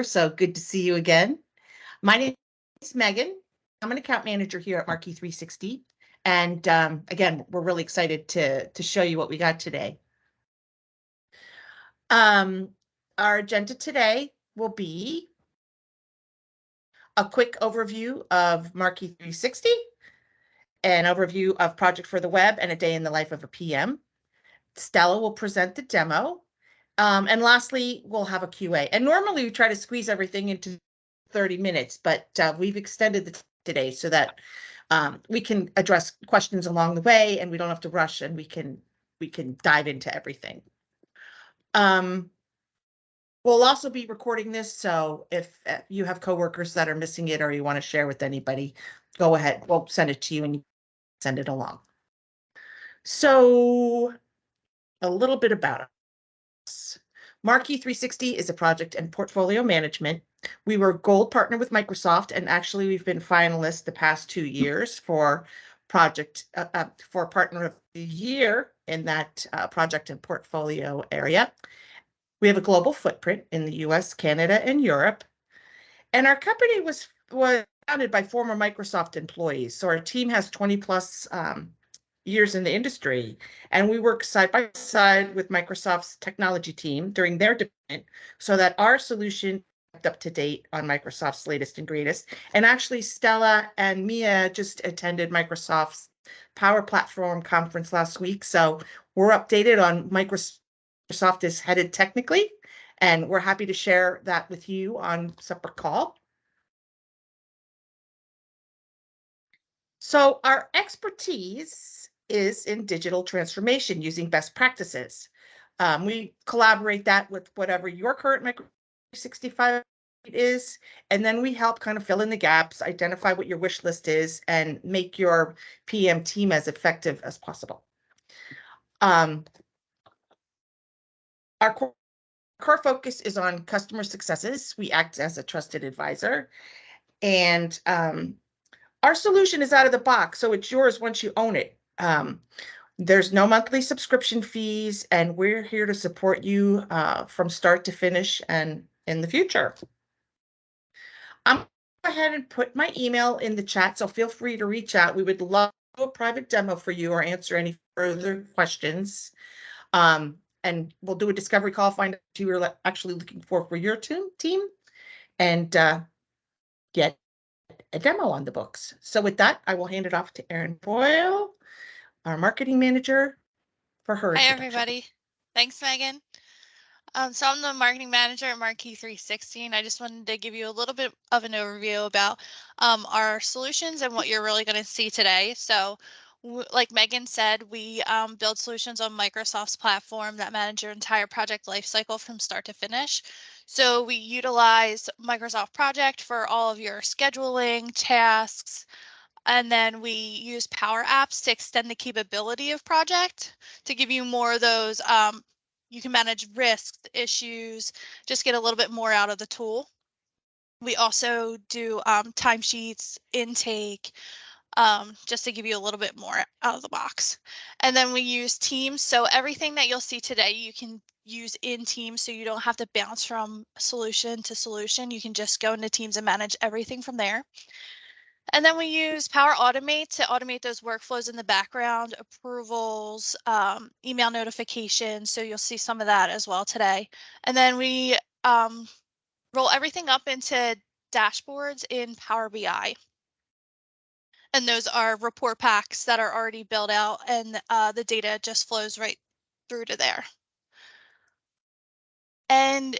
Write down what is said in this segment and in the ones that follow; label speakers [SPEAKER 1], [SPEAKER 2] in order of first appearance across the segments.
[SPEAKER 1] So good to see you again. My name is Megan. I'm an account manager here at Marquee 360. And again, we're really excited to show you what we got today. Our agenda today will be a quick overview of Marquee 360, an overview of Project for the Web, and a day in the life of a PM. Stella will present the demo. And lastly, we'll have a QA. And normally we try to squeeze everything into 30 minutes, but we've extended the today so that we can address questions along the way and we don't have to rush and we can dive into everything. We'll also be recording this, so if you have coworkers that are missing it or you want to share with anybody, go ahead. We'll send it to you and you send it along. So a little bit about us. Marquee 360 is a project and portfolio management. We were gold partner with Microsoft, and actually we've been finalists the past 2 years for project for partner of the year in that project and portfolio area. We have a global footprint in the US, Canada, and Europe. And our company was founded by former Microsoft employees. So our team has 20 plus years in the industry, and we work side by side with Microsoft's technology team during their development so that our solution kept up to date on Microsoft's latest and greatest. And actually, Stella and Mia just attended Microsoft's Power Platform conference last week, so we're updated on Microsoft is headed technically, and we're happy to share that with you on separate call. So our expertise is in digital transformation using best practices. We collaborate that with whatever your current Micro 365 is, and then we help kind of fill in the gaps, identify what your wish list is, and make your PM team as effective as possible. Our core focus is on customer successes. We act as a trusted advisor, and our solution is out of the box, so it's yours once you own it. There's no monthly subscription fees, and we're here to support you from start to finish and in the future. I'm going to go ahead and put my email in the chat, so feel free to reach out. We would love to do a private demo for you or answer any further questions. And we'll do a discovery call, find out what you were actually looking for your team, and get a demo on the books. So with that, I will hand it off to Erin Boyle, our marketing manager, for her
[SPEAKER 2] Hi,
[SPEAKER 1] introduction.
[SPEAKER 2] everybody. Thanks, Megan. So I'm the marketing manager at Marquee 360, and I just wanted to give you a little bit of an overview about our solutions and what you're really going to see today. So like Megan said, we build solutions on Microsoft's platform that manage your entire project lifecycle from start to finish. So we utilize Microsoft Project for all of your scheduling, tasks, and then we use Power Apps to extend the capability of Project to give you more of those. You can manage risks, issues, just get a little bit more out of the tool. We also do timesheets, intake, just to give you a little bit more out of the box. And then we use Teams. So everything that you'll see today, you can use in Teams, so you don't have to bounce from solution to solution. You can just go into Teams and manage everything from there. And then we use Power Automate to automate those workflows in the background, approvals, email notifications. So you'll see some of that as well today. And then we roll everything up into dashboards in Power BI. And those are report packs that are already built out, and the data just flows right through to there. And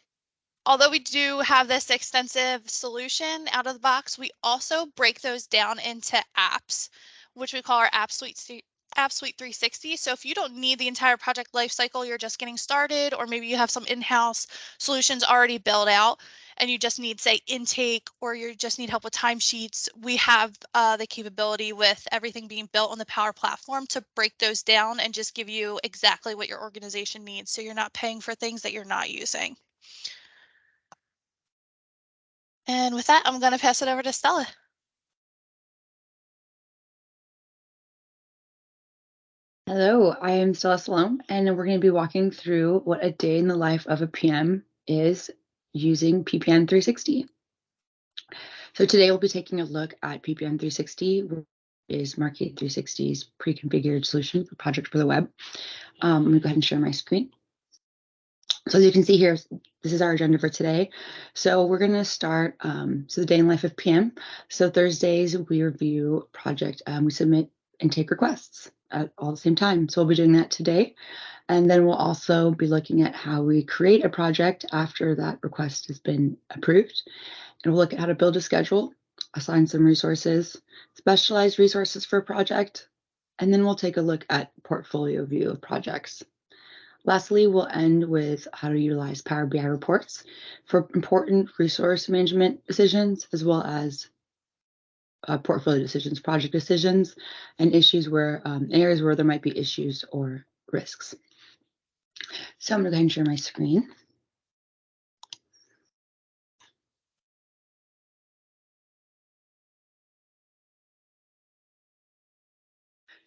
[SPEAKER 2] although we do have this extensive solution out of the box, we also break those down into apps, which we call our App Suite 360. So if you don't need the entire project lifecycle, you're just getting started, or maybe you have some in-house solutions already built out and you just need, say, intake, or you just need help with timesheets, we have the capability with everything being built on the Power Platform to break those down and just give you exactly what your organization needs, so you're not paying for things that you're not using. And with that, I'm going to pass it over to Stella.
[SPEAKER 3] Hello, I am Stella Salom, and we're going to be walking through what a day in the life of a PM is using PPM 360. So today we'll be taking a look at PPM 360, which is Marquee 360's pre-configured solution for Project for the Web. Let me go ahead and share my screen. So as you can see here, this is our agenda for today. So we're going to start the day in life of PM. So Thursdays, we review project, we submit and take requests at all the same time. So we'll be doing that today. And then we'll also be looking at how we create a project after that request has been approved. And we'll look at how to build a schedule, assign some resources, specialized resources for a project, and then we'll take a look at portfolio view of projects. Lastly, we'll end with how to utilize Power BI reports for important resource management decisions, as well as portfolio decisions, project decisions, and issues where areas where there might be issues or risks. So I'm going to go ahead and share my screen.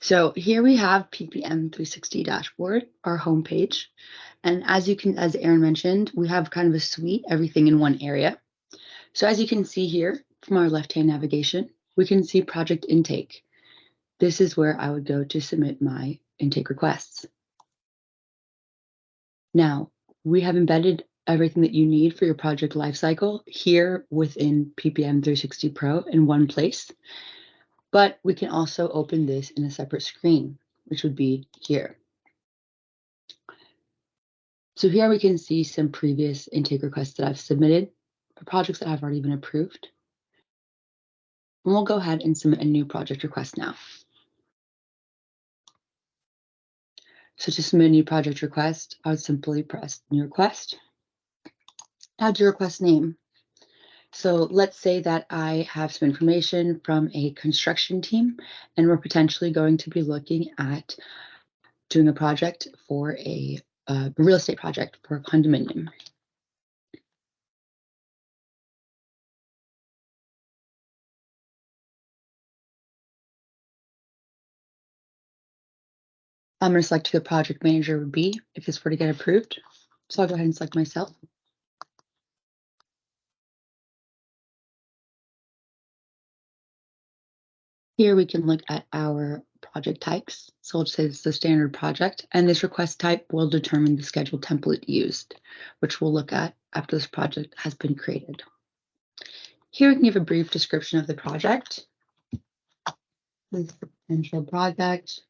[SPEAKER 3] So here we have PPM 360 dashboard, our homepage. And as Aaron mentioned, we have kind of a suite, everything in one area. So as you can see here from our left-hand navigation, we can see project intake. This is where I would go to submit my intake requests. Now, we have embedded everything that you need for your project lifecycle here within PPM 360 Pro in one place. But we can also open this in a separate screen, which would be here. So here we can see some previous intake requests that I've submitted for projects that have already been approved. And we'll go ahead and submit a new project request now. So to submit a new project request, I would simply press new request. Add your request name. So let's say that I have some information from a construction team, and we're potentially going to be looking at doing a project for a real estate project for a condominium. I'm going to select who the project manager would be if this were to get approved. So I'll go ahead and select myself. Here we can look at our project types. So we'll say it's the standard project, and this request type will determine the schedule template used, which we'll look at after this project has been created. Here we can give a brief description of the project. This is the potential project.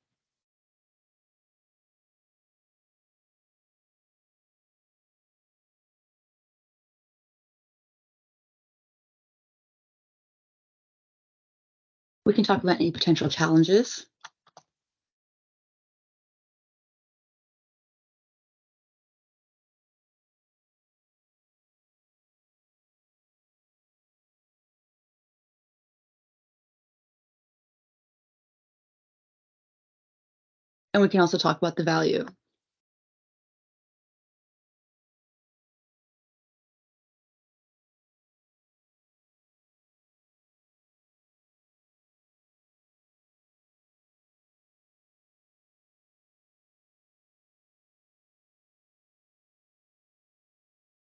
[SPEAKER 3] We can talk about any potential challenges. And we can also talk about the value.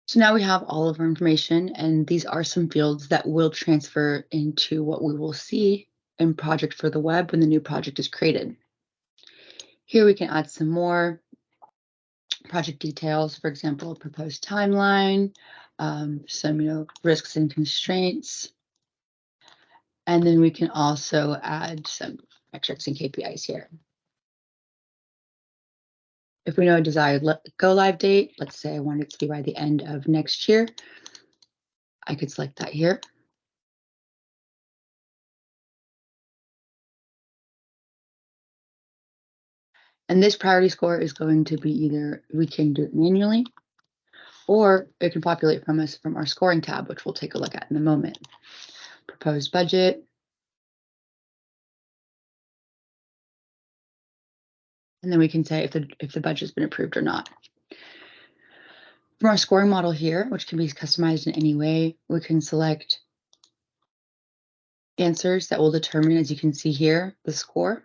[SPEAKER 3] So now we have all of our information, and these are some fields that will transfer into what we will see in Project for the Web when the new project is created. Here we can add some more project details, for example, proposed timeline, some risks and constraints. And then we can also add some metrics and KPIs here. If we know a desired go live date, let's say I want it to be by the end of next year, I could select that here. And this priority score is going to be either we can do it manually, or it can populate from us from our scoring tab, which we'll take a look at in a moment. Proposed budget. And then we can say if the budget's been approved or not. From our scoring model here, which can be customized in any way, we can select answers that will determine, as you can see here, the score.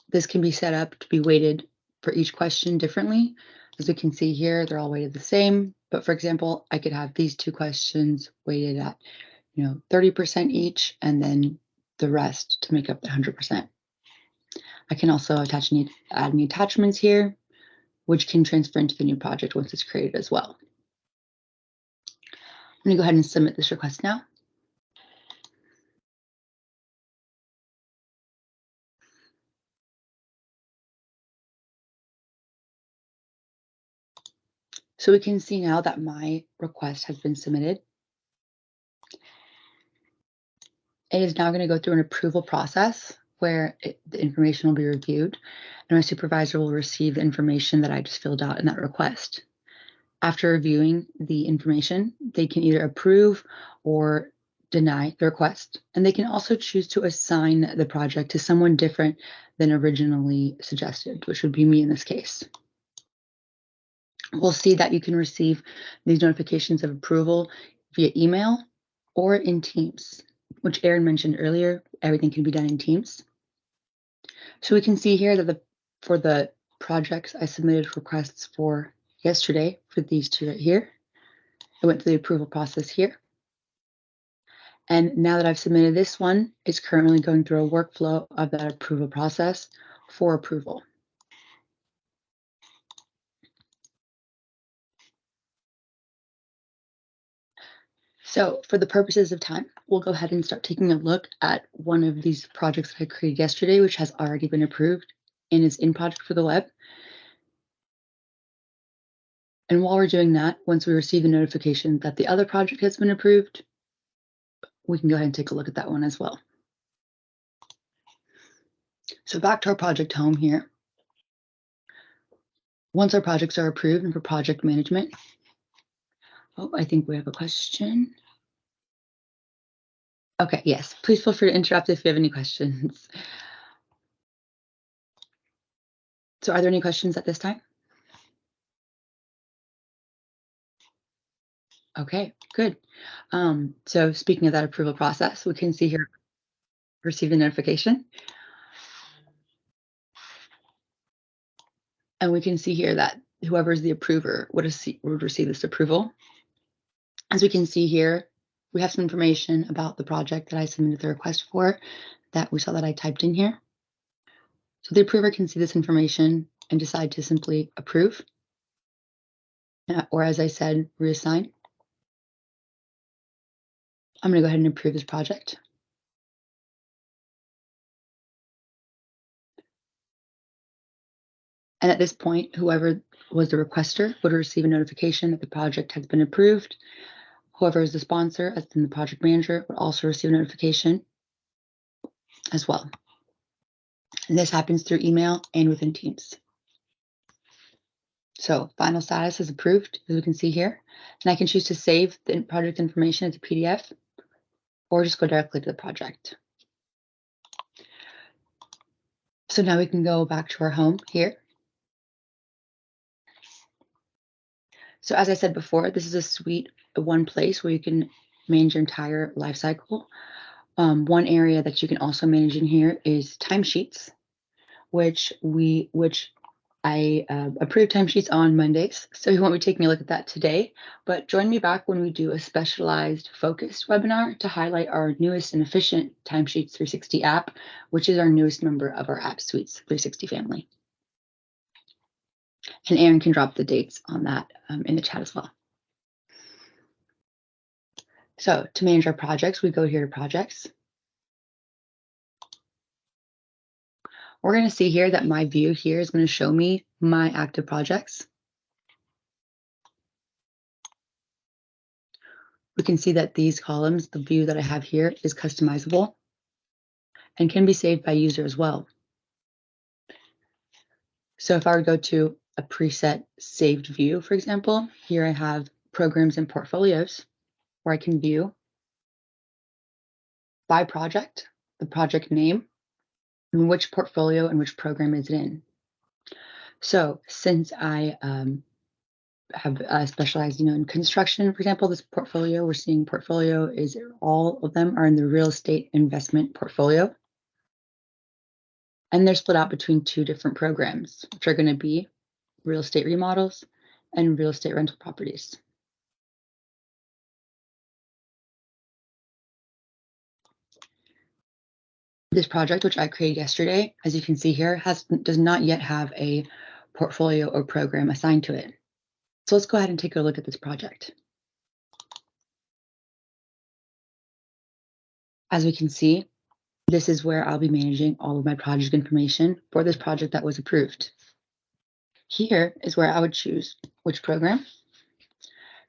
[SPEAKER 3] This can be set up to be weighted for each question differently. As we can see here, they're all weighted the same. But for example, I could have these two questions weighted at 30% each, and then the rest to make up the 100%. I can also add any attachments here, which can transfer into the new project once it's created as well. I'm going to go ahead and submit this request now. So we can see now that my request has been submitted. It is now going to go through an approval process where the information will be reviewed, and my supervisor will receive the information that I just filled out in that request. After reviewing the information, they can either approve or deny the request, and they can also choose to assign the project to someone different than originally suggested, which would be me in this case. We'll see that you can receive these notifications of approval via email or in Teams, which Erin mentioned earlier. Everything can be done in Teams. So we can see here that for the projects I submitted requests for yesterday, for these two right here, I went through the approval process here. And now that I've submitted this one, it's currently going through a workflow of that approval process for approval. So for the purposes of time, we'll go ahead and start taking a look at one of these projects that I created yesterday, which has already been approved and is in project for the web. And while we're doing that, once we receive the notification that the other project has been approved, we can go ahead and take a look at that one as well. So back to our project home here. Once our projects are approved and for project management, I think we have a question. Okay, yes, please feel free to interrupt if you have any questions. So are there any questions at this time? Okay, good. So speaking of that approval process, we can see here, receive the notification. And we can see here that whoever is the approver would receive this approval. As we can see here, we have some information about the project that I submitted the request for that we saw that I typed in here. So the approver can see this information and decide to simply approve, or as I said, reassign. I'm going to go ahead and approve this project. And at this point, whoever was the requester would receive a notification that the project has been approved. Whoever is the sponsor, as in the project manager, would also receive a notification as well. And this happens through email and within Teams. So final status is approved, as we can see here. And I can choose to save the project information as a PDF or just go directly to the project. So now we can go back to our home here. So as I said before, this is a suite, one place where you can manage your entire life cycle. One area that you can also manage in here is timesheets, which I approve timesheets on Mondays. So you won't be taking a look at that today, but join me back when we do a specialized focused webinar to highlight our newest and efficient Timesheets 360 app, which is our newest member of our App Suites 360 family. And Erin can drop the dates on that in the chat as well. So to manage our projects, we go here to projects. We're going to see here that my view here is going to show me my active projects. We can see that these columns, the view that I have here is customizable and can be saved by user as well. So if I would go to a preset saved view, for example, here I have programs and portfolios where I can view by project, the project name, and which portfolio and which program is it in. So since I have specialized, in construction, for example, this portfolio, we're seeing portfolio is all of them are in the real estate investment portfolio. And they're split out between two different programs, which are going to be real estate remodels and real estate rental properties. This project, which I created yesterday, as you can see here, does not yet have a portfolio or program assigned to it. So let's go ahead and take a look at this project. As we can see, this is where I'll be managing all of my project information for this project that was approved. Here is where I would choose which program.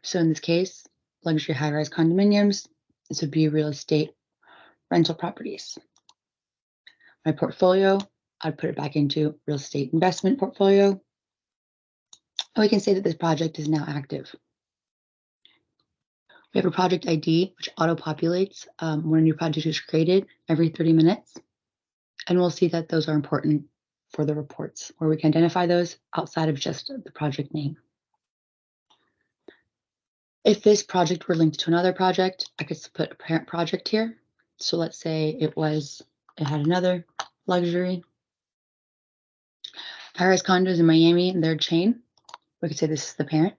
[SPEAKER 3] So in this case, luxury high-rise condominiums, this would be real estate rental properties. My portfolio, I'd put it back into real estate investment portfolio. And we can say that this project is now active. We have a project ID, which auto-populates when a new project is created every 30 minutes. And we'll see that those are important for the reports, where we can identify those outside of just the project name. If this project were linked to another project, I could put a parent project here. So let's say it had another luxury high-rise condos in Miami and their chain. We could say this is the parent.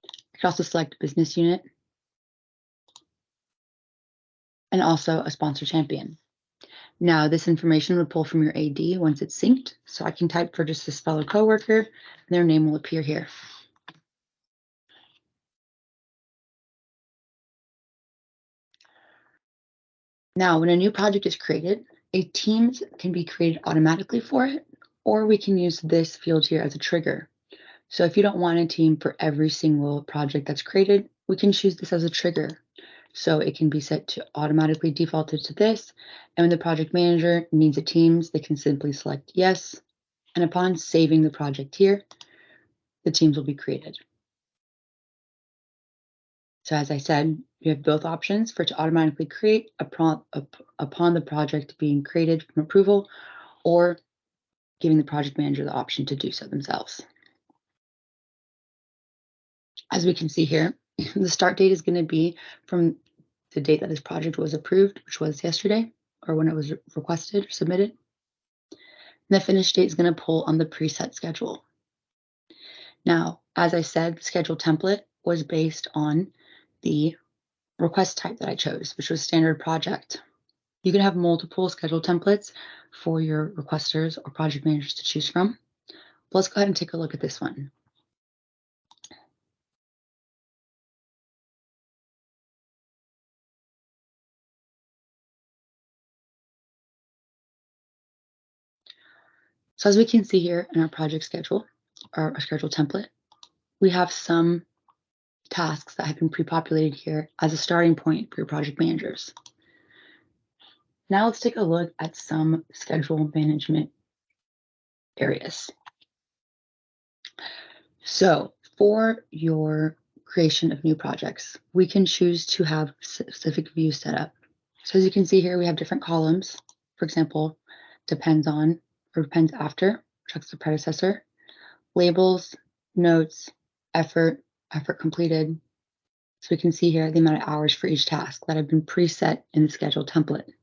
[SPEAKER 3] I could also select business unit and also a sponsor champion. Now this information would pull from your AD once it's synced. So I can type for just this fellow coworker and their name will appear here. Now, when a new project is created, a teams can be created automatically for it, or we can use this field here as a trigger. So if you don't want a team for every single project that's created, we can choose this as a trigger. So it can be set to automatically defaulted to this. And when the project manager needs a teams, they can simply select yes. And upon saving the project here, the teams will be created. So as I said, you have both options for it to automatically create upon the project being created from approval, or giving the project manager the option to do so themselves. As we can see here, the start date is going to be from the date that this project was approved, which was yesterday, or when it was requested or submitted. And the finish date is going to pull on the preset schedule. Now, as I said, the schedule template was based on the request type that I chose, which was standard project. You can have multiple schedule templates for your requesters or project managers to choose from. But let's go ahead and take a look at this one. So as we can see here in our project schedule, or our schedule template, we have some tasks that have been pre-populated here as a starting point for your project managers. Now let's take a look at some schedule management areas. So for your creation of new projects, we can choose to have specific views set up. So as you can see here, we have different columns. For example, depends on or depends after, checks the predecessor, labels, notes, effort completed. So we can see here the amount of hours for each task that have been preset in the schedule template.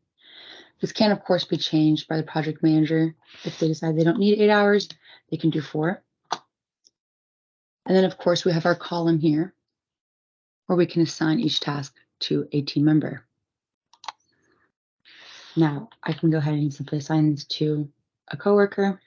[SPEAKER 3] This can, of course, be changed by the project manager. If they decide they don't need 8 hours, they can do 4. And then, of course, we have our column here where we can assign each task to a team member. Now, I can go ahead and simply assign this to a coworker.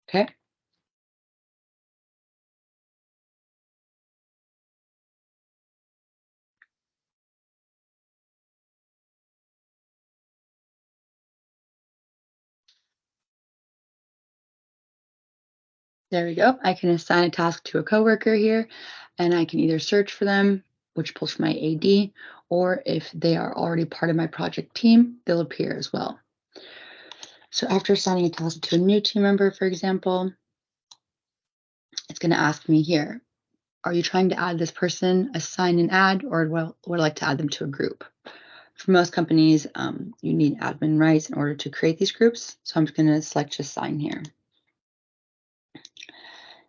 [SPEAKER 3] Okay. There we go. I can assign a task to a coworker here, and I can either search for them, which pulls from my AD, or if they are already part of my project team, they'll appear as well. So after assigning a task to a new team member, for example, it's going to ask me here, are you trying to add this person, assign and add, or would I like to add them to a group? For most companies, you need admin rights in order to create these groups. So I'm just going to select just sign here.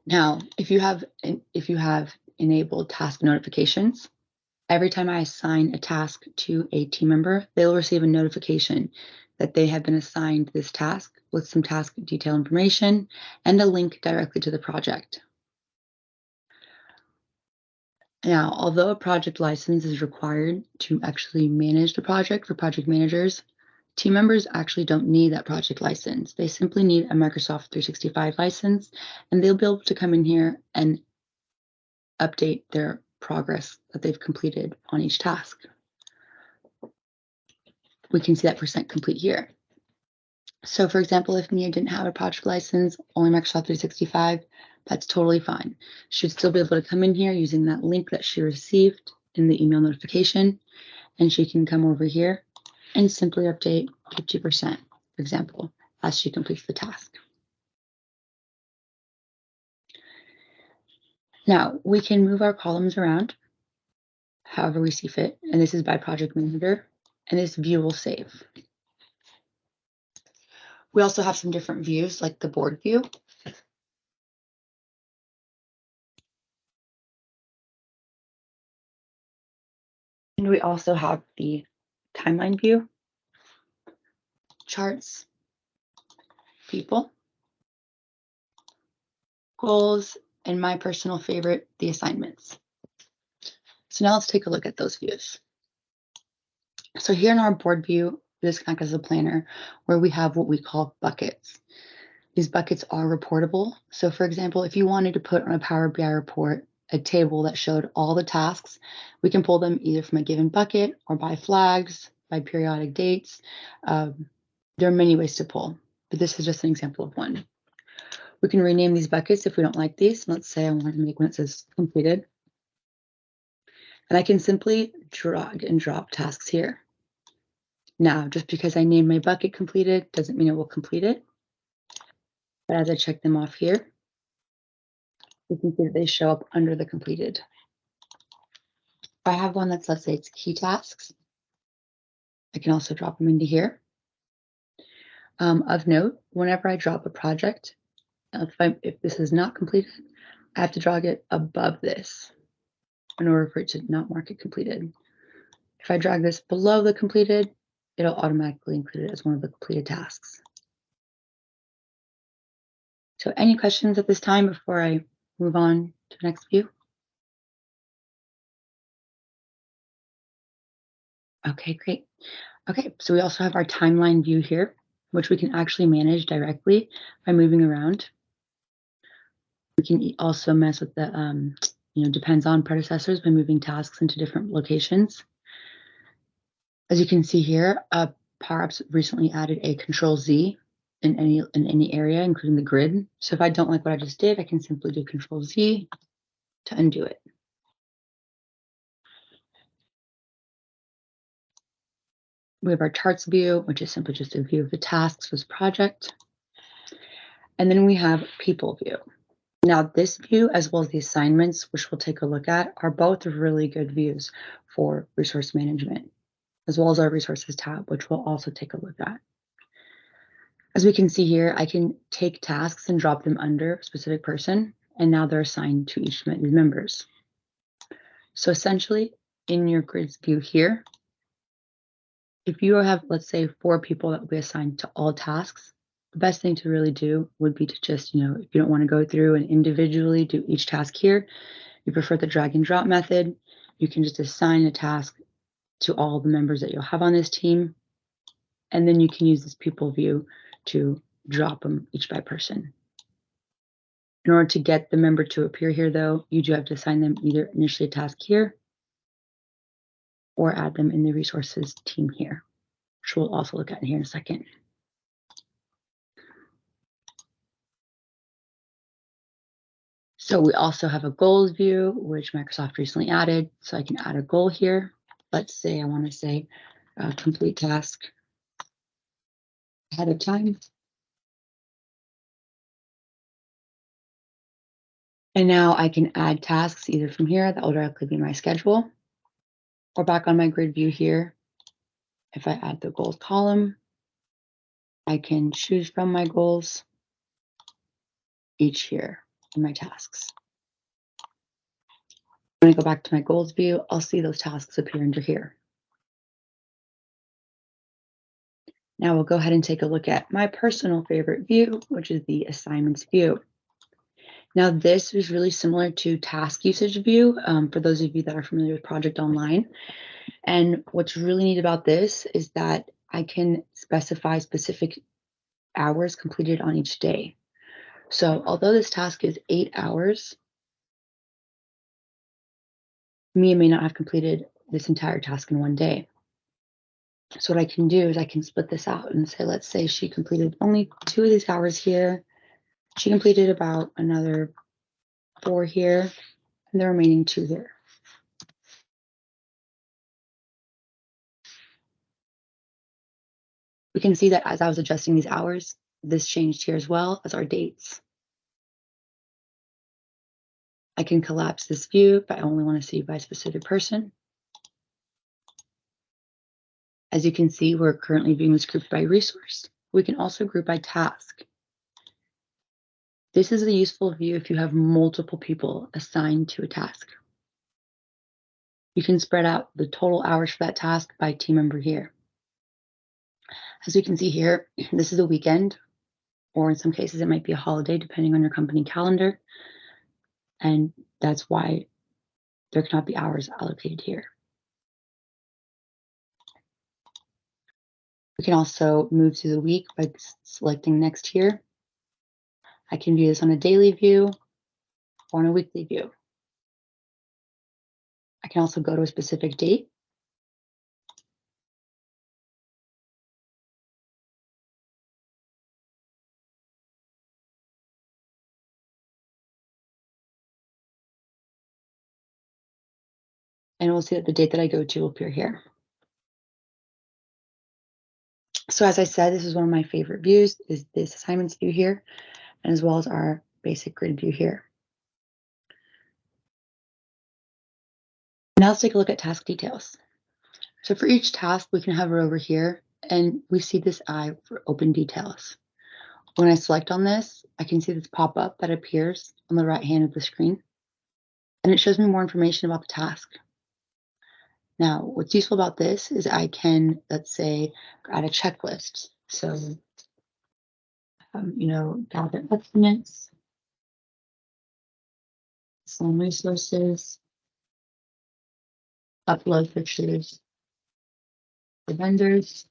[SPEAKER 3] Now, if you have enabled task notifications, every time I assign a task to a team member, they'll receive a notification that they have been assigned this task with some task detail information and a link directly to the project. Now, although a project license is required to actually manage the project for project managers, team members actually don't need that project license. They simply need a Microsoft 365 license, and they'll be able to come in here and update their progress that they've completed on each task. We can see that percent complete here. So for example, if Mia didn't have a project license, only Microsoft 365, that's totally fine. She'd still be able to come in here using that link that she received in the email notification, and she can come over here and simply update 50%, for example, as she completes the task. Now, we can move our columns around however we see fit, and this is by project manager, and this view will save. We also have some different views, like the board view. And we also have the timeline view, charts, people, goals, and my personal favorite, the assignments. So now let's take a look at those views. So here in our board view, this can act as a planner where we have what we call buckets. These buckets are reportable. So for example, if you wanted to put on a Power BI report a table that showed all the tasks, we can pull them either from a given bucket or by flags, by periodic dates. There are many ways to pull, but this is just an example of one. We can rename these buckets if we don't like these. Let's say I want to make one that says completed. And I can simply drag and drop tasks here. Now, just because I named my bucket completed doesn't mean it will complete it. But as I check them off here, you can see that they show up under the completed. If I have one that's, let's say it's key tasks, I can also drop them into here. Of note, whenever I drop a project, if this is not completed, I have to drag it above this in order for it to not mark it completed. If I drag this below the completed, it'll automatically include it as one of the completed tasks. So any questions at this time before I move on to the next view? Okay, great. Okay, so we also have our timeline view here, which we can actually manage directly by moving around. We can also mess with the, depends on predecessors by moving tasks into different locations. As you can see here, Power Apps recently added a Control Z in any area, including the grid. So if I don't like what I just did, I can simply do Control Z to undo it. We have our charts view, which is simply just a view of the tasks for this project. And then we have people view. Now this view, as well as the assignments, which we'll take a look at, are both really good views for resource management, as well as our resources tab, which we'll also take a look at. As we can see here, I can take tasks and drop them under a specific person, and now they're assigned to each of these members. So essentially, in your grids view here, if you have, let's say, 4 people that will be assigned to all tasks, the best thing to really do would be to just, if you don't want to go through and individually do each task here, you prefer the drag and drop method, you can just assign a task to all the members that you'll have on this team, and then you can use this people view to drop them each by person. In order to get the member to appear here, though, you do have to assign them either initially a task here or add them in the resources team here, which we'll also look at here in a second. So we also have a goals view, which Microsoft recently added. So I can add a goal here. Let's say I want to say complete task ahead of time. And now I can add tasks either from here, that will directly be my schedule, or back on my grid view here. If I add the goals column, I can choose from my goals each here in my tasks. When I go back to my goals view, I'll see those tasks appear under here. Now we'll go ahead and take a look at my personal favorite view, which is the assignments view. Now this is really similar to task usage view for those of you that are familiar with Project Online. And what's really neat about this is that I can specify specific hours completed on each day. So although this task is 8 hours, Mia may not have completed this entire task in one day. So what I can do is I can split this out and say, let's say she completed only 2 of these hours here. She completed about another 4 here, and the remaining 2 here. We can see that as I was adjusting these hours, this changed here as well as our dates. I can collapse this view if I only want to see by a specific person. As you can see, we're currently viewing this group by resource. We can also group by task. This is a useful view if you have multiple people assigned to a task. You can spread out the total hours for that task by team member here. As we can see here, this is a weekend, or in some cases it might be a holiday depending on your company calendar. And that's why there cannot be hours allocated here. We can also move to the week by selecting next here. I can view this on a daily view or on a weekly view. I can also go to a specific date. And we'll see that the date that I go to will appear here. So as I said, this is one of my favorite views, is this assignments view here, and as well as our basic grid view here. Now let's take a look at task details. So for each task, we can hover over here, and we see this eye for open details. When I select on this, I can see this pop-up that appears on the right hand of the screen, and it shows me more information about the task. Now, what's useful about this is I can, let's say, add a checklist. So, gather estimates, some resources, upload pictures, the vendors.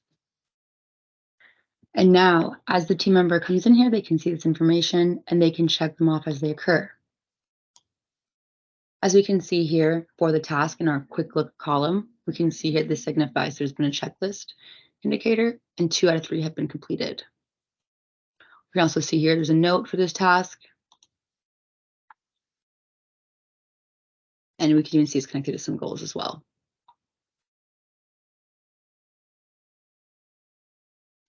[SPEAKER 3] And now, as the team member comes in here, they can see this information and they can check them off as they occur. As we can see here for the task in our quick look column, we can see here this signifies there's been a checklist indicator and 2 out of 3 have been completed. We can also see here there's a note for this task. And we can even see it's connected to some goals as well.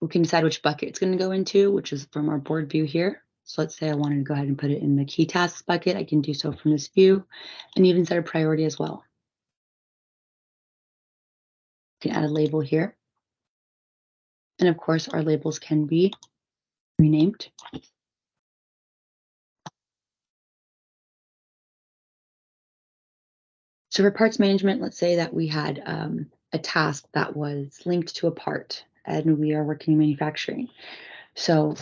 [SPEAKER 3] We can decide which bucket it's going to go into, which is from our board view here. So let's say I wanted to go ahead and put it in the key tasks bucket. I can do so from this view and even set a priority as well. We can add a label here. And of course, our labels can be renamed. So for parts management, let's say that we had a task that was linked to a part and we are working in manufacturing. So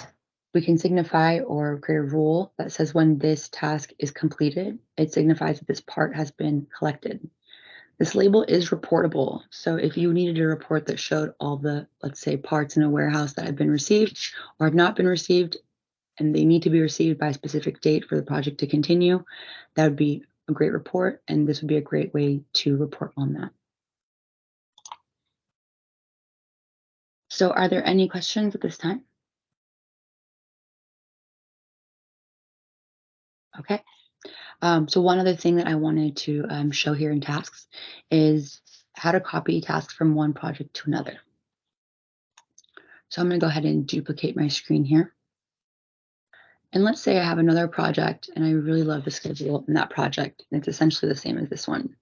[SPEAKER 3] we can signify or create a rule that says when this task is completed, it signifies that this part has been collected. This label is reportable. So if you needed a report that showed all the, let's say, parts in a warehouse that have been received or have not been received, and they need to be received by a specific date for the project to continue, that would be a great report, and this would be a great way to report on that. So are there any questions at this time? Okay. So one other thing that I wanted to show here in tasks is how to copy tasks from one project to another. So I'm going to go ahead and duplicate my screen here. And let's say I have another project and I really love the schedule in that project, and it's essentially the same as this one.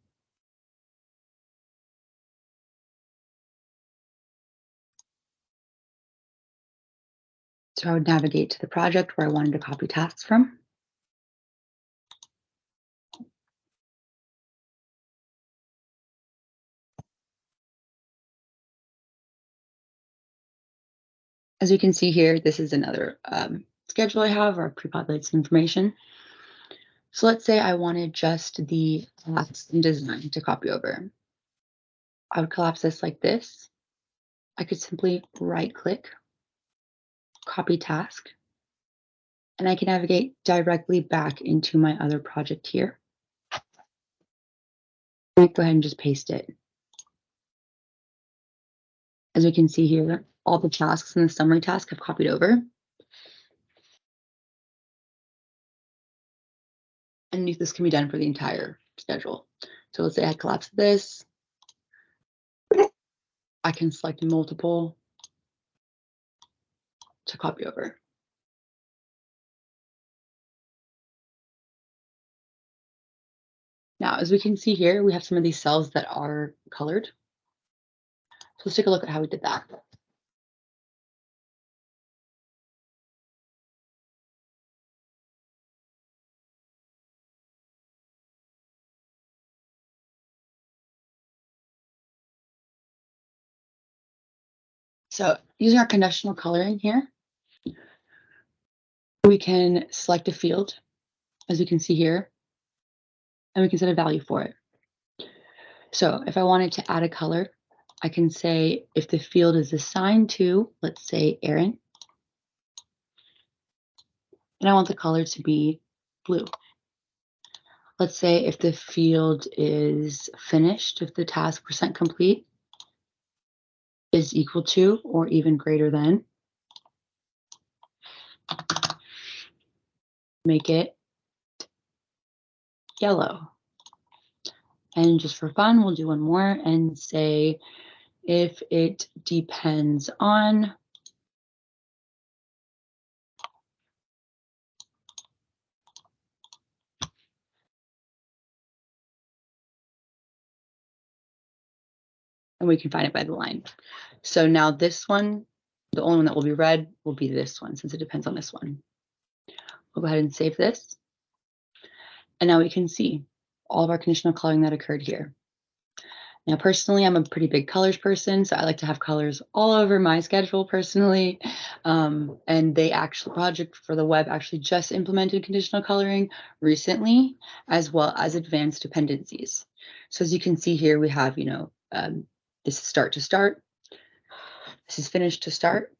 [SPEAKER 3] So I would navigate to the project where I wanted to copy tasks from. As you can see here, this is another schedule I have or pre-populated some information. So let's say I wanted just the tasks and design to copy over. I would collapse this like this. I could simply right-click, copy task, and I can navigate directly back into my other project here. I go ahead and just paste it. As we can see here, all the tasks in the summary task have copied over. And this can be done for the entire schedule. So let's say I collapse this. I can select multiple to copy over. Now, as we can see here, we have some of these cells that are colored. So let's take a look at how we did that. So using our conditional coloring here, we can select a field, as you can see here, and we can set a value for it. So if I wanted to add a color, I can say if the field is assigned to, let's say, Aaron, and I want the color to be blue. Let's say if the field is finished, if the task percent complete is equal to or even greater than, make it yellow. And just for fun, we'll do one more and say if it depends on and we can find it by the line. So now this one, the only one that will be red will be this one since it depends on this one. We'll go ahead and save this. And now we can see all of our conditional coloring that occurred here. Now, personally, I'm a pretty big colors person, so I like to have colors all over my schedule personally. And they actually, project for the web actually just implemented conditional coloring recently, as well as advanced dependencies. So as you can see here, we have, this is start to start. This is finish to start.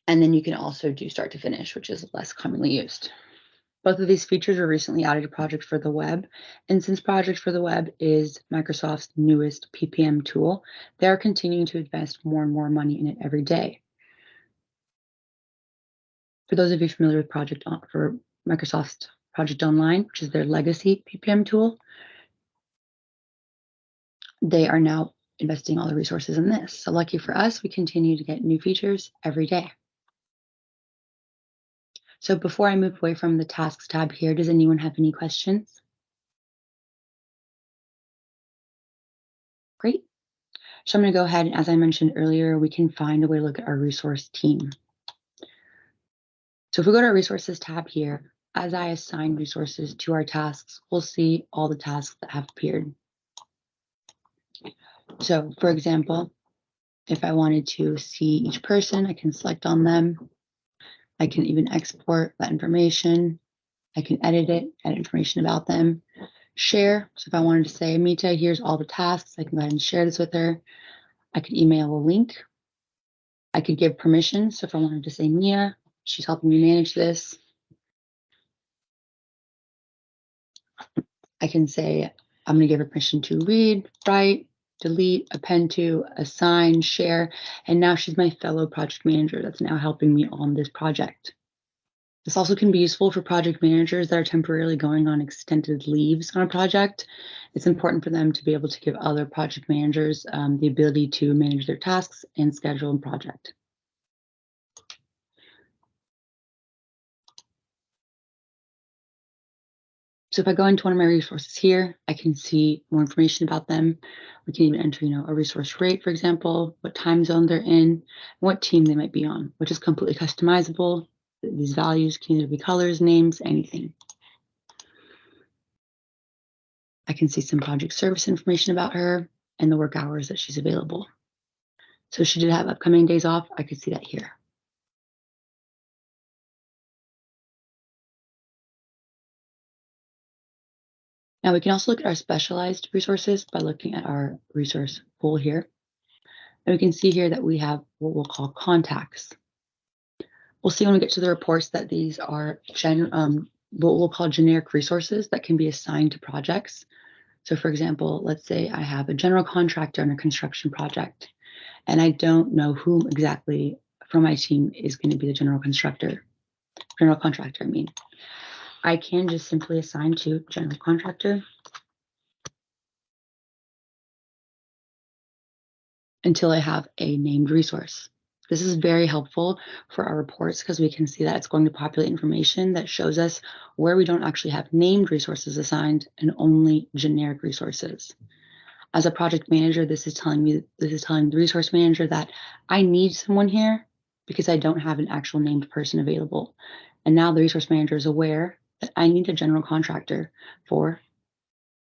[SPEAKER 3] And then you can also do start to finish, which is less commonly used. Both of these features were recently added to Project for the Web, and since Project for the Web is Microsoft's newest PPM tool, they are continuing to invest more and more money in it every day. For those of you familiar with for Microsoft's Project Online, which is their legacy PPM tool, they are now investing all the resources in this. So lucky for us, we continue to get new features every day. So before I move away from the Tasks tab here, does anyone have any questions? Great. So I'm going to go ahead and, as I mentioned earlier, we can find a way to look at our resource team. So if we go to our resources tab here, as I assign resources to our tasks, we'll see all the tasks that have appeared. So for example, if I wanted to see each person, I can select on them. I can even export that information. I can edit it, add information about them. Share. So if I wanted to say, Mita, here's all the tasks, I can go ahead and share this with her. I could email a link. I could give permission. So if I wanted to say, Mia, she's helping me manage this. I can say, I'm going to give her permission to read, write, delete, append to, assign, share. And now she's my fellow project manager that's now helping me on this project. This also can be useful for project managers that are temporarily going on extended leaves on a project. It's important for them to be able to give other project managers the ability to manage their tasks and schedule and project. So if I go into one of my resources here, I can see more information about them. We can even enter, a resource rate, for example, what time zone they're in, what team they might be on, which is completely customizable. These values can either be colors, names, anything. I can see some project service information about her and the work hours that she's available. So she did have upcoming days off. I could see that here. Now we can also look at our specialized resources by looking at our resource pool here. And we can see here that we have what we'll call contacts. We'll see when we get to the reports that these are what we'll call generic resources that can be assigned to projects. So for example, let's say I have a general contractor on a construction project, and I don't know whom exactly from my team is going to be the general contractor, I mean. I can just simply assign to general contractor until I have a named resource. This is very helpful for our reports because we can see that it's going to populate information that shows us where we don't actually have named resources assigned and only generic resources. As a project manager, this is telling the resource manager that I need someone here because I don't have an actual named person available. And now the resource manager is aware that I need a general contractor for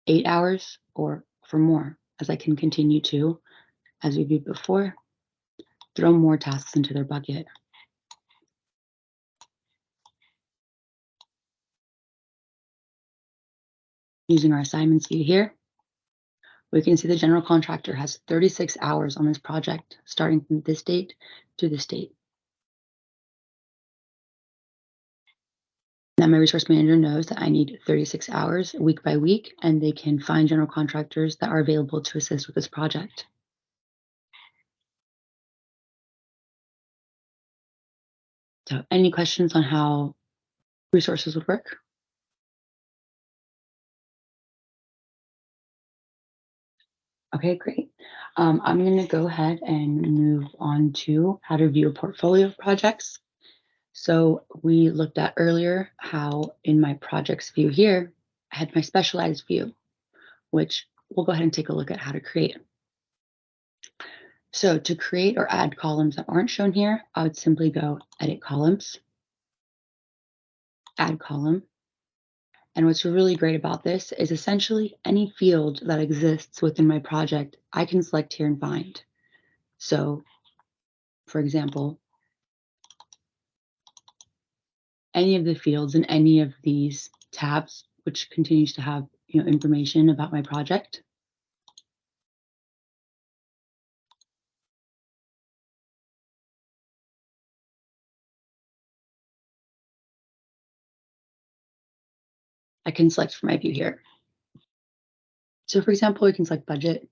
[SPEAKER 3] 8 hours or for more, as I can continue to, as we did before, throw more tasks into their bucket. Using our assignments view here, we can see the general contractor has 36 hours on this project, starting from this date to this date. Now my resource manager knows that I need 36 hours week by week, and they can find general contractors that are available to assist with this project. So any questions on how resources would work? Okay, great. I'm going to go ahead and move on to how to view a portfolio of projects. So we looked at earlier how in my projects view here, I had my specialized view, which we'll go ahead and take a look at how to create. So to create or add columns that aren't shown here, I would simply go edit columns, add column. And what's really great about this is essentially any field that exists within my project, I can select here and find. So for example, any of the fields in any of these tabs, which continues to have information about my project. I can select from my view here. So for example, we can select budget.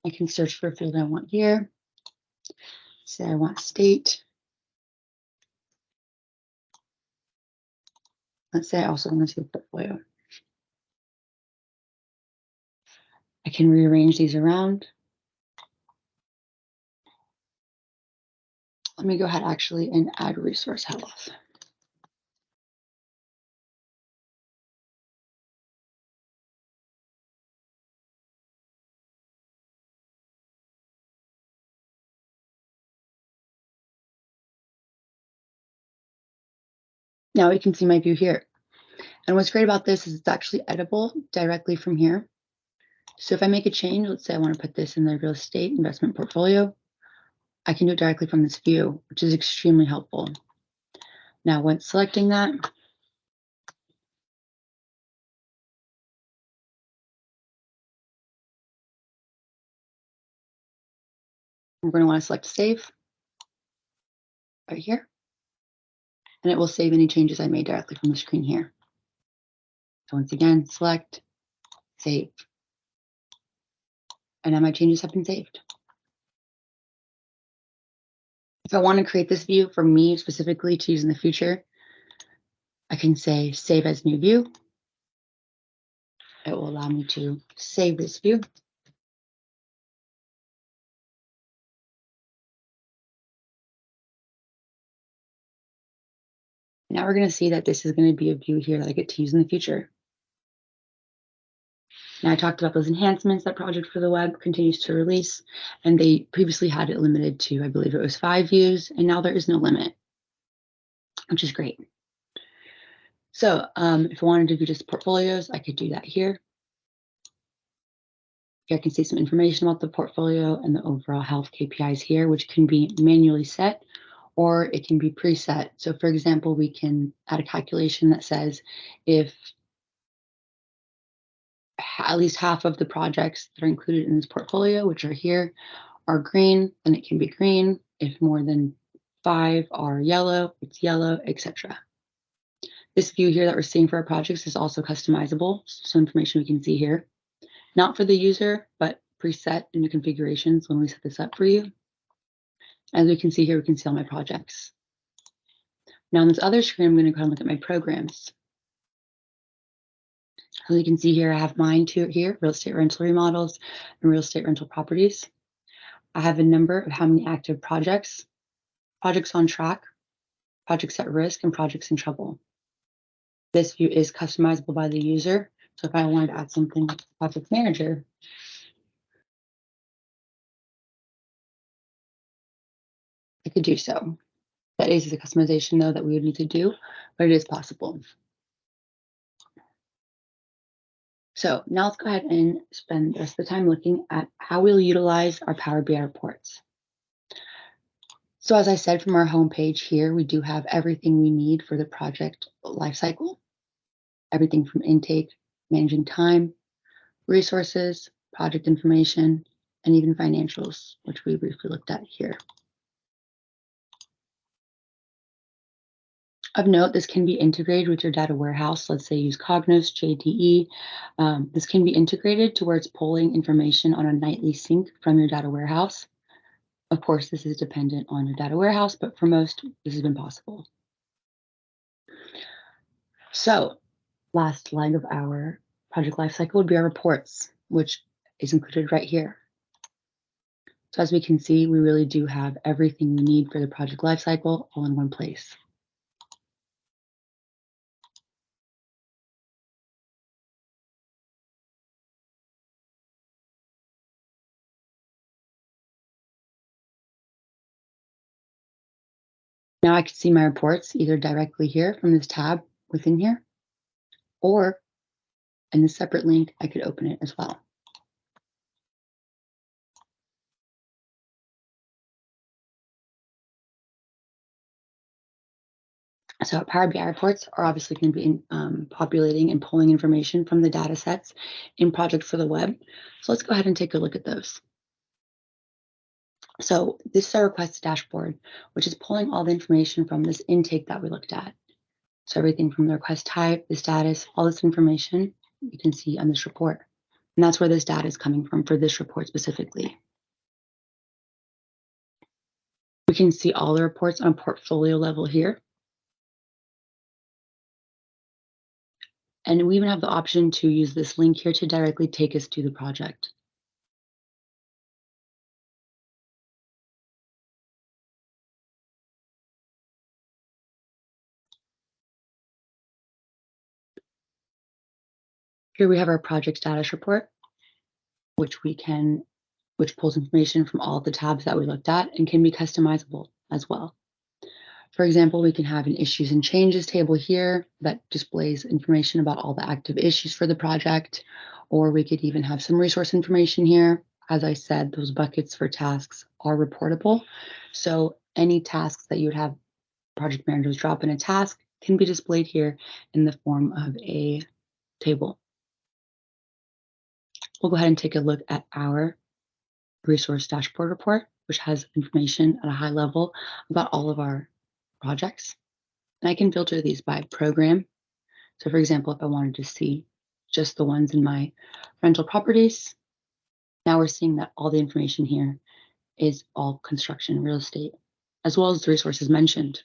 [SPEAKER 3] I can search for a field I want here. Say I want state. Let's say I also want to see a portfolio. I can rearrange these around. Let me go ahead actually and add resource health. Now we can see my view here. And what's great about this is it's actually editable directly from here. So if I make a change, let's say I want to put this in the real estate investment portfolio, I can do it directly from this view, which is extremely helpful. Now, when selecting that, we're going to want to select save right here, and it will save any changes I made directly from the screen here. So once again, select, save, and now my changes have been saved. If I want to create this view for me specifically to use in the future, I can say save as new view. It will allow me to save this view. Now we're going to see that this is going to be a view here that I get to use in the future. Now I talked about those enhancements that Project for the Web continues to release, and they previously had it limited to, I believe it was 5 views, and now there is no limit, which is great. So if I wanted to view just portfolios, I could do that here. Here I can see some information about the portfolio and the overall health KPIs here, which can be manually set or it can be preset. So for example, we can add a calculation that says if at least half of the projects that are included in this portfolio, which are here, are green, then it can be green. If more than 5 are yellow, it's yellow, etc. This view here that we're seeing for our projects is also customizable. Some information we can see here, not for the user, but preset in the configurations when we set this up for you. As we can see here, we can see all my projects. Now on this other screen, I'm going to go and look at my programs. As you can see here, I have mine too here, real estate rental remodels and real estate rental properties. I have a number of how many active projects, projects on track, projects at risk, and projects in trouble. This view is customizable by the user. So if I wanted to add something to Project Manager, I could do so. That is the customization though that we would need to do, but it is possible. So now let's go ahead and spend the rest of the time looking at how we'll utilize our Power BI reports. So as I said, from our homepage here, we do have everything we need for the project lifecycle, everything from intake, managing time, resources, project information, and even financials, which we briefly looked at here. Of note, this can be integrated with your data warehouse. Let's say use Cognos, JDE. This can be integrated to where it's pulling information on a nightly sync from your data warehouse. Of course, this is dependent on your data warehouse, but for most, this has been possible. So, last leg of our project lifecycle would be our reports, which is included right here. So as we can see, we really do have everything we need for the project lifecycle all in one place. Now I can see my reports either directly here from this tab within here, or in the separate link, I could open it as well. So Power BI reports are obviously going to be populating and pulling information from the data sets in Project for the Web. So let's go ahead and take a look at those. So this is our request dashboard, which is pulling all the information from this intake that we looked at. So everything from the request type, the status, all this information you can see on this report. And that's where this data is coming from for this report specifically. We can see all the reports on a portfolio level here. And we even have the option to use this link here to directly take us to the project. Here we have our project status report, which pulls information from all the tabs that we looked at and can be customizable as well. For example, we can have an issues and changes table here that displays information about all the active issues for the project, or we could even have some resource information here. As I said, those buckets for tasks are reportable. So any tasks that you would have project managers drop in a task can be displayed here in the form of a table. We'll go ahead and take a look at our resource dashboard report, which has information at a high level about all of our projects. And I can filter these by program. So for example, if I wanted to see just the ones in my rental properties, now we're seeing that all the information here is all construction real estate, as well as the resources mentioned.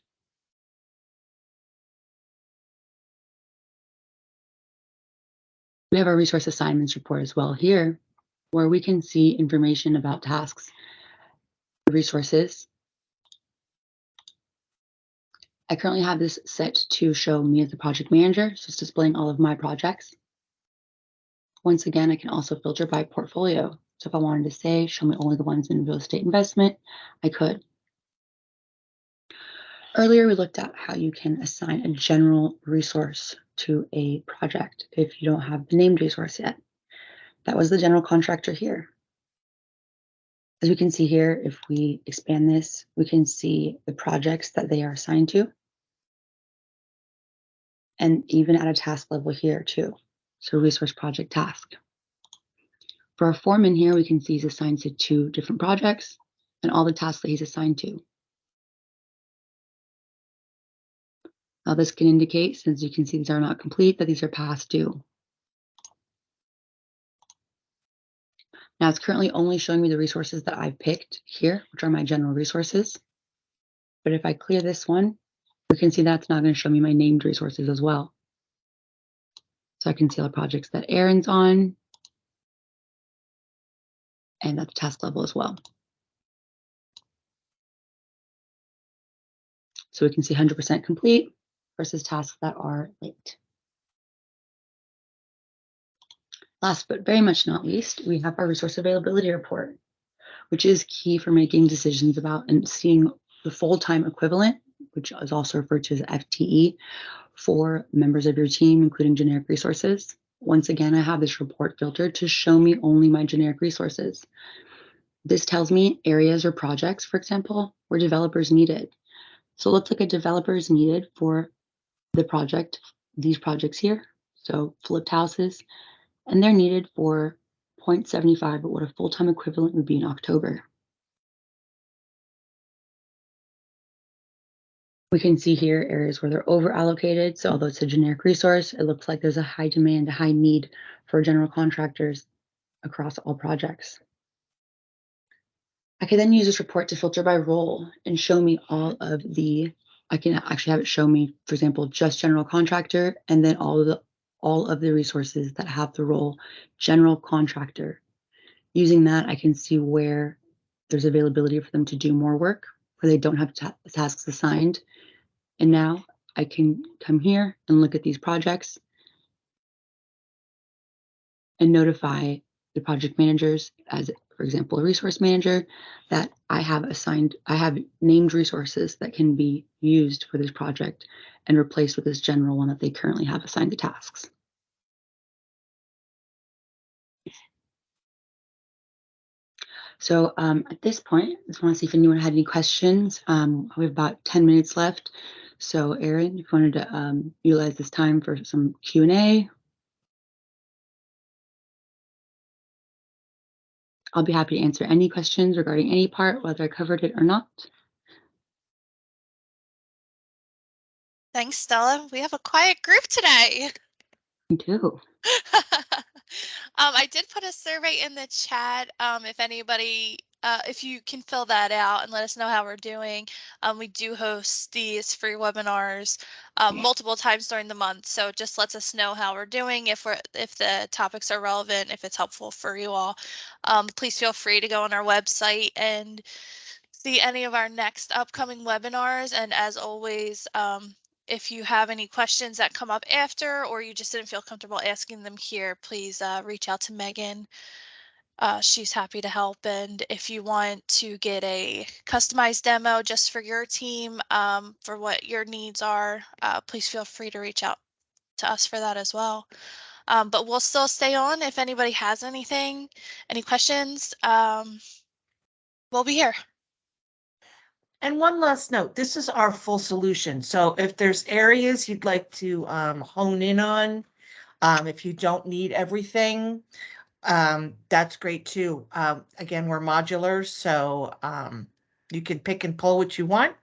[SPEAKER 3] We have our resource assignments report as well here, where we can see information about tasks, resources, I currently have this set to show me as the project manager, so it's displaying all of my projects. Once again, I can also filter by portfolio. So if I wanted to say, show me only the ones in real estate investment, I could. Earlier, we looked at how you can assign a general resource to a project if you don't have the named resource yet. That was the general contractor here. As we can see here, if we expand this, we can see the projects that they are assigned to, and even at a task level here too. So resource project task. For our foreman here, we can see he's assigned to 2 different projects and all the tasks that he's assigned to. Now this can indicate, since you can see these are not complete, that these are past due. Now it's currently only showing me the resources that I've picked here, which are my general resources. But if I clear this one, we can see that's now going to show me my named resources as well. So I can see all the projects that Aaron's on and at the task level as well. So we can see 100% complete versus tasks that are late. Last but very much not least, we have our resource availability report, which is key for making decisions about and seeing the full-time equivalent, which is also referred to as FTE, for members of your team, including generic resources. Once again, I have this report filtered to show me only my generic resources. This tells me areas or projects, for example, where developers needed. So it looks like a developer is needed for the project, these projects here. So flipped houses, and they're needed for 0.75, but what a full-time equivalent would be in October. We can see here areas where they're over allocated. So although it's a generic resource, it looks like there's a high demand, a high need for general contractors across all projects. I can then use this report to filter by role and show me all of the, I can actually have it show me, for example, just general contractor, and then all of the resources that have the role general contractor. Using that, I can see where there's availability for them to do more work, where they don't have tasks assigned. And now I can come here and look at these projects and notify the project managers, as for example, a resource manager, that I have named resources that can be used for this project and replaced with this general one that they currently have assigned the tasks. So at this point, I just want to see if anyone had any questions. We have about 10 minutes left. So Erin, if you wanted to utilize this time for some Q&A. I'll be happy to answer any questions regarding any part, whether I covered it or not.
[SPEAKER 2] Thanks, Stella. We have a quiet group today.
[SPEAKER 3] Me too.
[SPEAKER 2] I did put a survey in the chat. If anybody, if you can fill that out and let us know how we're doing. We do host these free webinars multiple times during the month, so it just lets us know how we're doing, if the topics are relevant, if it's helpful for you all. Please feel free to go on our website and see any of our next upcoming webinars. And as always, if you have any questions that come up after, or you just didn't feel comfortable asking them here, please reach out to Megan. She's happy to help. And if you want to get a customized demo just for your team, for what your needs are, please feel free to reach out to us for that as well. But we'll still stay on if anybody has anything, any questions, we'll be here.
[SPEAKER 1] And one last note, this is our full solution. So if there's areas you'd like to hone in on, if you don't need everything, that's great too. Again, we're modular, so you can pick and pull what you want.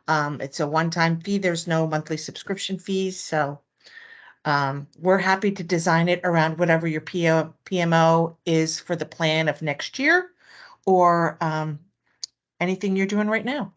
[SPEAKER 1] It's a one-time fee. There's no monthly subscription fees. So we're happy to design it around whatever your PMO is for the plan of next year, or anything you're doing right now.